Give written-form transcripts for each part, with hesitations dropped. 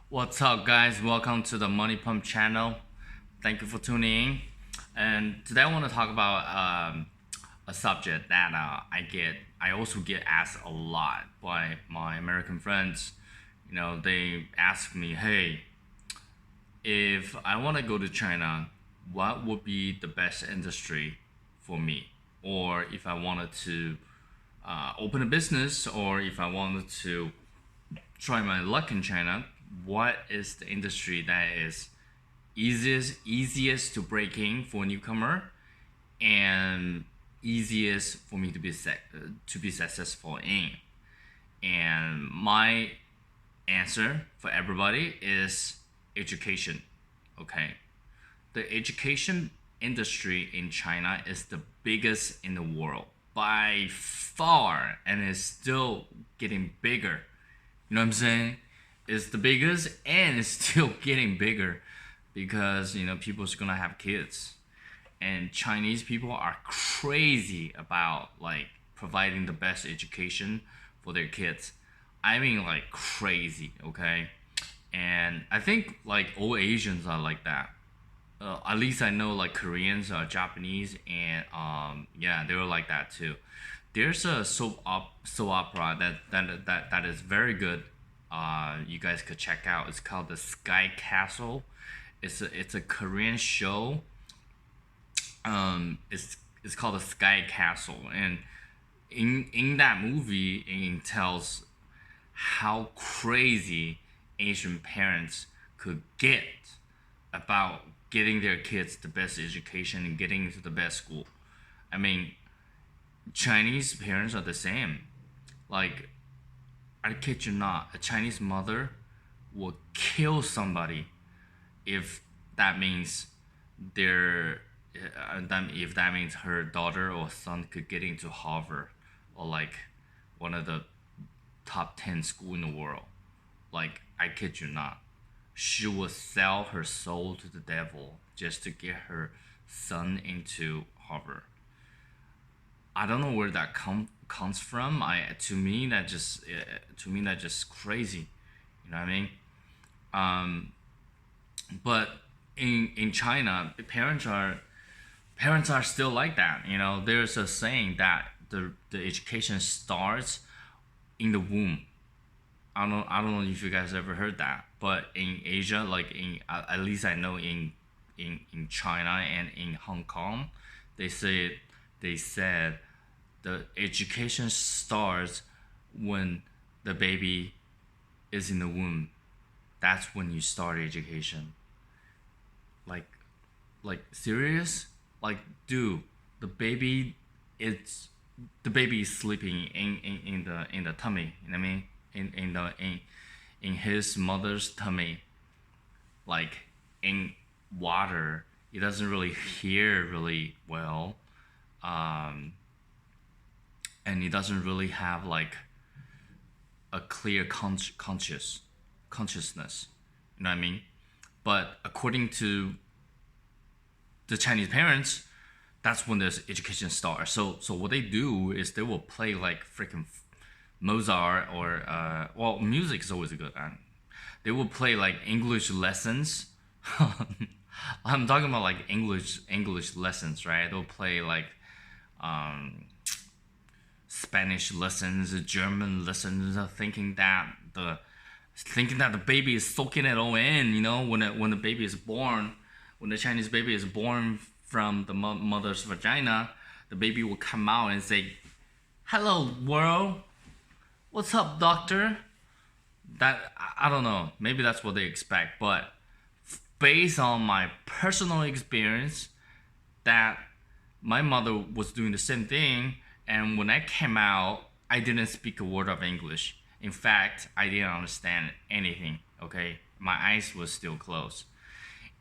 What's up, guys? Welcome to the Money Pump channel. Thank you for tuning in. And today I want to talk about a subject that I also get asked a lot by my American friends. They ask me, "Hey, if I want to go to China, what would be the best industry for me? Or if I wanted to open a business, or if I wanted to try my luck in China, what is the industry that is easiest to break in for a newcomer and easiest for me to be successful in?" And my answer for everybody is education. Okay, the education industry in China is the biggest in the world by far, and is still getting bigger. You know what I'm saying? It's the biggest and it's still getting bigger because people's gonna have kids, and Chinese people are crazy about like providing the best education for their kids. I mean, like crazy, okay? And I think like all Asians are like that. At least I know like Koreans, Japanese, and yeah, they were like that too. There's a soap opera that is very good. You guys could check out. It's called the Sky Castle. It's a Korean show. It's called the Sky Castle, and in that movie, it tells how crazy Asian parents could get about getting their kids the best education and getting into the best school. I mean, Chinese parents are the same. Like, I kid you not, a Chinese mother will kill somebody if that means their if that means her daughter or son could get into Harvard or like one of the top 10 school in the world. Like, I kid you not, she would sell her soul to the devil just to get her son into Harvard. I don't know where that comes from. To me that just crazy. You know what I mean? Um, but in China, parents are still like that. There's a saying that the education starts in the womb. I don't know if you guys ever heard that, but in Asia, like at least I know in China and in Hong Kong, they say they said the education starts when the baby is in the womb. That's when you start education. Like, serious? Like, dude, the baby, it's the baby is sleeping in the tummy. You know what I mean? In his mother's tummy, like in water. He doesn't really hear really well, um, and he doesn't really have like a clear consciousness. You know what I mean? But according to the Chinese parents, that's when this education starts. So what they do is they will play like freaking Mozart or well, music is always a good. They will play like English lessons. I'm talking about like English lessons, right? They'll play like um, Spanish lessons, German lessons, thinking that the baby is soaking it all in. When the baby is born, when the Chinese baby is born from the mother's vagina, the baby will come out and say, "Hello, world. What's up, doctor?" That I don't know. Maybe that's what they expect, but based on my personal experience, that my mother was doing the same thing, and when I came out, I didn't speak a word of English. In fact, I didn't understand anything. Okay, my eyes were still closed,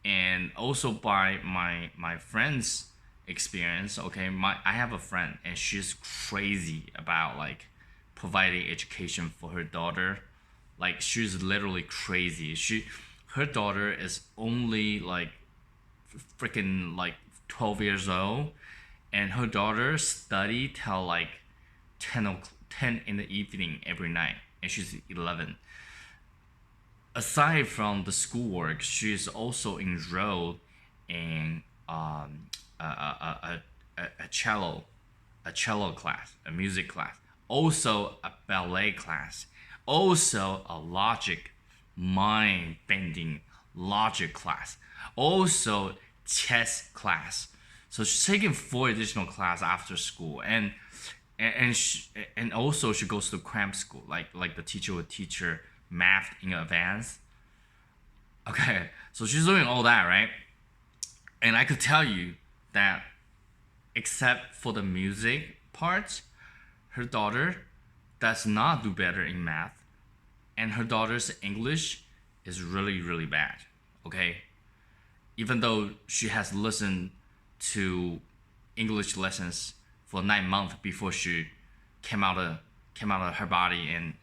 and also by my friend's experience. Okay, I have a friend, and she's crazy about like providing education for her daughter. Like, she's literally crazy. Her daughter is only like freaking like 12 years old, and her daughter study till like 10 in the evening every night, and she's 11. aside from the schoolwork, she's also enrolled in a cello class, a music class, also a ballet class, also a logic, mind bending logic class, also chess class. So she's taking 4 additional class after school, and also she goes to cram school, like the teacher would teach her math in advance. Okay, so she's doing all that, right? And I could tell you that except for the music part, her daughter does not do better in math, and her daughter's English is really, really bad. Okay, even though she has listened to English lessons for 9 months before she came out of her body, and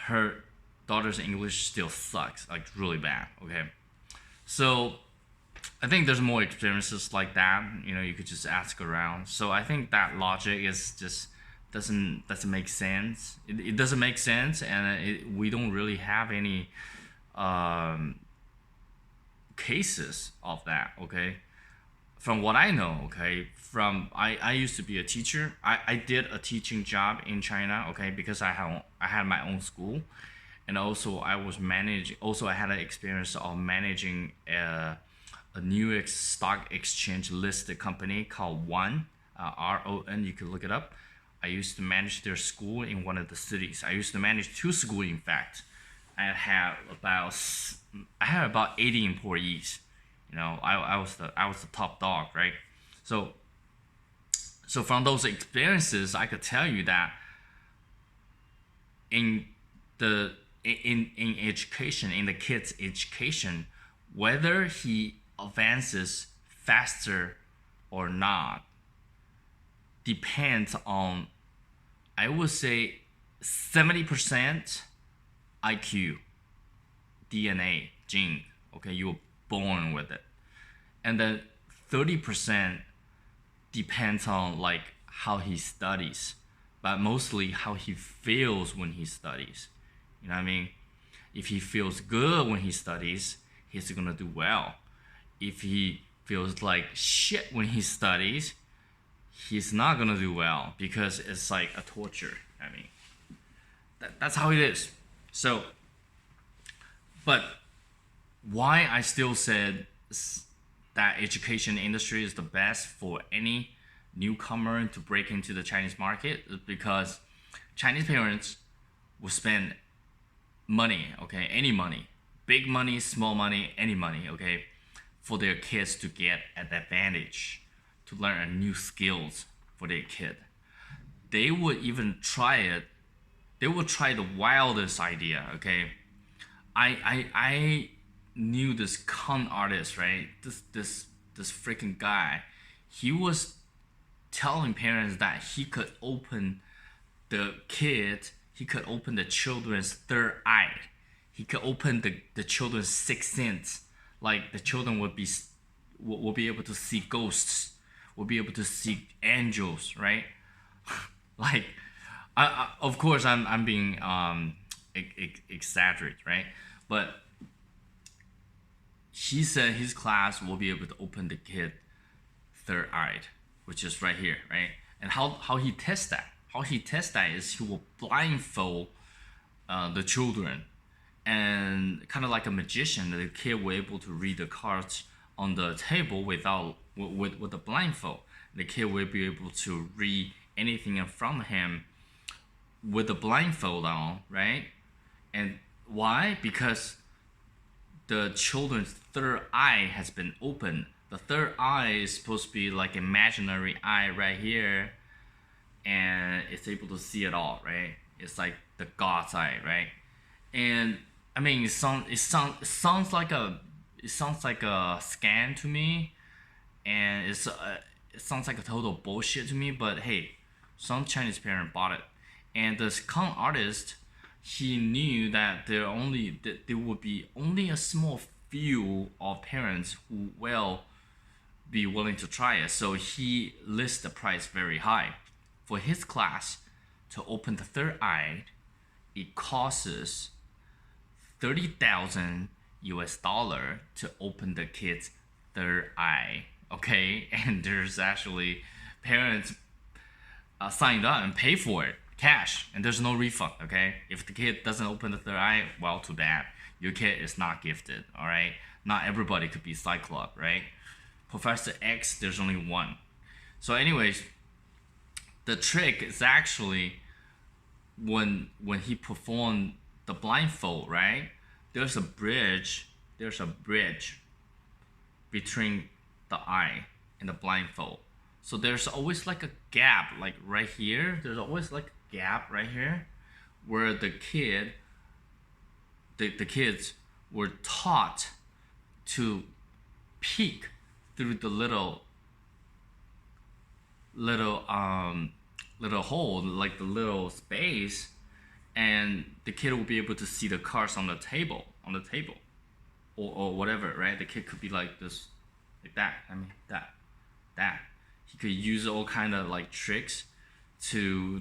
her daughter's English still sucks, like really bad. Okay, so I think there's more experiences like that. You could just ask around. So I think that logic is just doesn't make sense. It doesn't make sense, and we don't really have any cases of that. Okay, from what I know. Okay, I used to be a teacher. I did a teaching job in China. Okay, because I had my own school, and also I had an experience of managing a New York Stock Exchange listed company called Ron, RON. You can look it up. I used to manage their school in one of the cities. I used to manage 2 schools, in fact. I had about 80 employees. I was the top dog, right? So from those experiences, I could tell you that in education, in the kid's education, whether he advances faster or not depends on, I would say, 70% IQ, DNA, gene. Okay, you were born with it, and then 30% depends on like how he studies, but mostly how he feels when he studies. You know what I mean? If he feels good when he studies, he's gonna do well. If he feels like shit when he studies, he's not gonna do well because it's like a torture. I mean, that's how it is. So, but why I still said that education industry is the best for any newcomer to break into the Chinese market is because Chinese parents will spend money, okay, any money, big money, small money, any money, okay, for their kids to get an advantage, to learn new skills for their kid. They would even try it. They would try the wildest idea, okay. I knew this con artist, right? This freaking guy. He was telling parents that he could open the children's third eye. He could open the children's sixth sense. Like the children will be able to see ghosts, will be able to see angels, right? Like, of course I'm being exaggerate, right? But he said his class will be able to open the kid third eye, which is right here, right? And how he tests that? How he tests that is he will blindfold the children, and kind of like a magician, the kid will able to read the cards on the table with the blindfold. The kid will be able to read anything in front of him with the blindfold on, right? And why? Because the children's third eye has been opened. The third eye is supposed to be like imaginary eye right here, and it's able to see it all, right? It's like the God's eye, right? And I mean, it sounds like a scam to me, and it sounds like a total bullshit to me. But hey, some Chinese parent bought it, and this con artist, he knew that there would be only a small few of parents who will be willing to try it. So he lists the price very high. For his class to open the third eye, it costs 30,000 US dollar to open the kid's third eye. Okay, and there's actually parents signed up and pay for it cash, and there's no refund. Okay, if the kid doesn't open the third eye, well, too bad. Your kid is not gifted. All right, not everybody could be Cyclops, right? Professor X, there's only one. So, anyways, the trick is actually when he performed the blindfold, right? There's a bridge between the eye and the blindfold. So there's always like a gap, like right here. There's always like a gap right here where the kids were taught to peek through the little hole, like the little space, and the kid will be able to see the cards on the table, or whatever, right? The kid could be like this, like that. I mean that. He could use all kind of like tricks to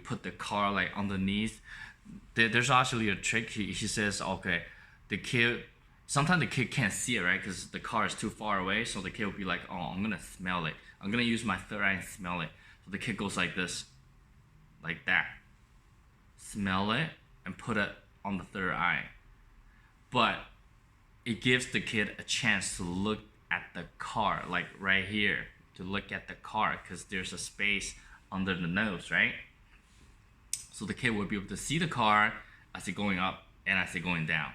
put the card like underneath. There's actually a trick. He says, okay, sometimes the kid can't see it, right? Because the car is too far away. So the kid will be like, oh, I'm gonna smell it. I'm gonna use my third eye and smell it. So the kid goes like this, like that. Smell it and put it on the third eye. But it gives the kid a chance to look at the car, like right here, to look at the car, because there's a space under the nose, right? So the kid will be able to see the car as it's going up and as it's going down.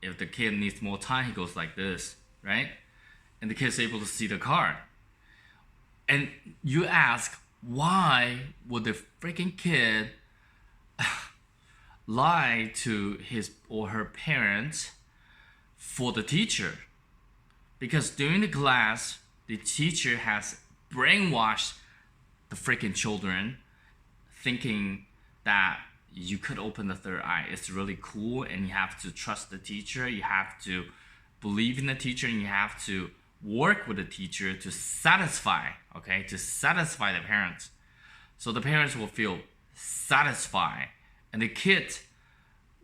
If the kid needs more time, he goes like this, right? And the kid's able to see the car. And you ask, why would the freaking kid lie to his or her parents for the teacher? Because during the class, the teacher has brainwashed the freaking children thinking that you could open the third eye. It's really cool, and you have to trust the teacher. You have to believe in the teacher, and you have to work with the teacher to satisfy the parents. So the parents will feel satisfied, and the kid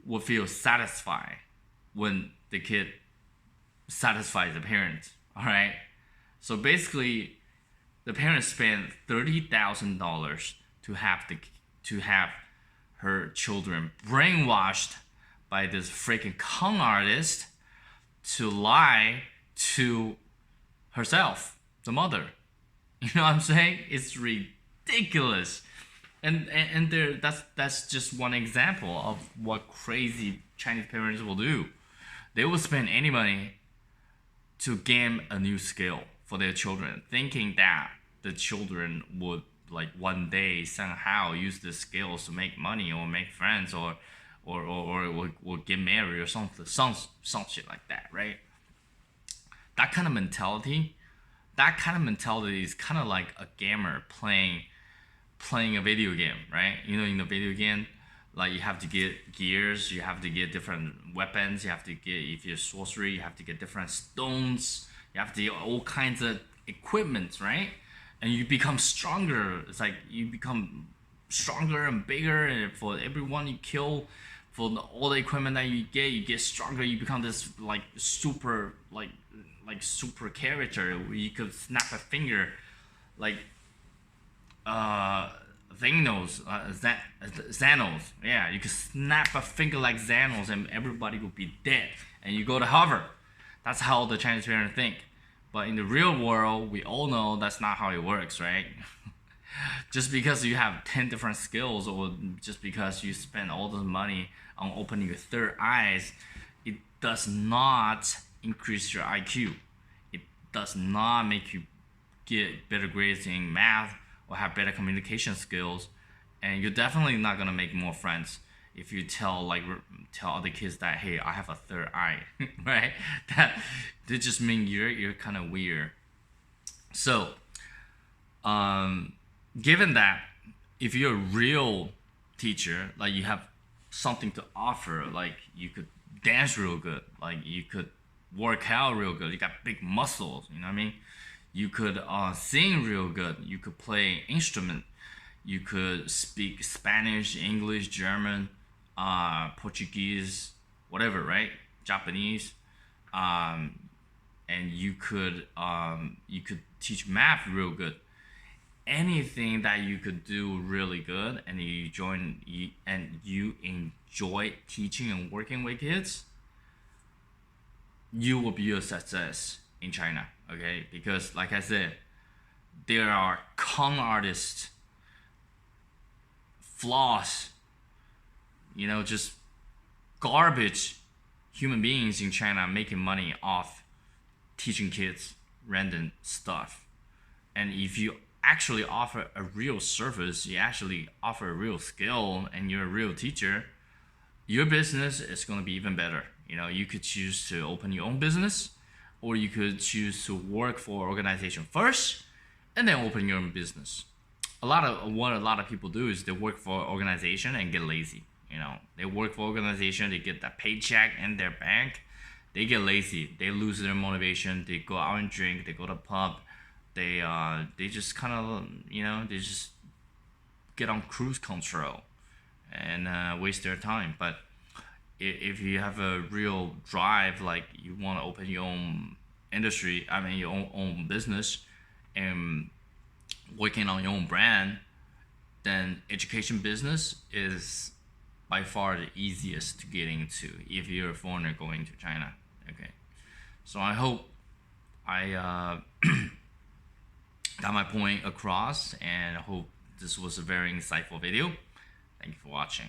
will feel satisfied when the kid satisfies the parents. All right. So basically, the parents spend $30,000 to have her children brainwashed by this freaking con artist to lie to herself, the mother. You know what I'm saying? It's ridiculous. And that's just one example of what crazy Chinese parents will do. They will spend any money to gain a new skill for their children, thinking that the children would like one day somehow use the skills to make money or make friends or get married or some shit like that, right? That kind of mentality is kind of like a gamer playing a video game, right? You know, in the video game, like you have to get gears, you have to get different weapons, you have to get, if you're sorcery, you have to get different stones, you have to get all kinds of equipment, right? And you become stronger. It's like you become stronger and bigger, and for everyone you kill, for all the equipment that you get stronger. You become this like super super character where you could snap a finger, like Thanos, Xanos. Yeah, you could snap a finger like Xanos, and everybody would be dead. And you go to Harvard. That's how the Chinese parents think. But in the real world, we all know that's not how it works, right? Just because you have 10 different skills, or just because you spend all the money on opening your third eyes, it does not increase your IQ. It does not make you get better grades in math or have better communication skills. And you're definitely not gonna make more friends if you tell other kids that, hey, I have a third eye, right? That just means you're kind of weird. So, given that, if you're a real teacher, like you have something to offer, like you could dance real good, like you could work out real good, you got big muscles, you know what I mean? You could sing real good, you could play instrument, you could speak Spanish, English, German, Portuguese, whatever, right? Japanese, and you could teach math real good. Anything that you could do really good, and you enjoy teaching and working with kids, you will be a success in China. Okay, because like I said, there are con artists, flaws, just garbage human beings in China making money off teaching kids random stuff. And if you actually offer a real service, you actually offer a real skill, and you're a real teacher, your business is going to be even better. You could choose to open your own business, or you could choose to work for an organization first and then open your own business. What a lot of people do is they work for an organization and get lazy. They work for organization, they get that paycheck in their bank, they get lazy, they lose their motivation, they go out and drink, they go to pub, they just kind of they just get on cruise control and waste their time. But if you have a real drive, like you want to open your own industry, your own business, and working on your own brand, then education business is by far the easiest to get into if you're a foreigner going to China. Okay, so I hope I got my point across, and I hope this was a very insightful video. Thank you for watching.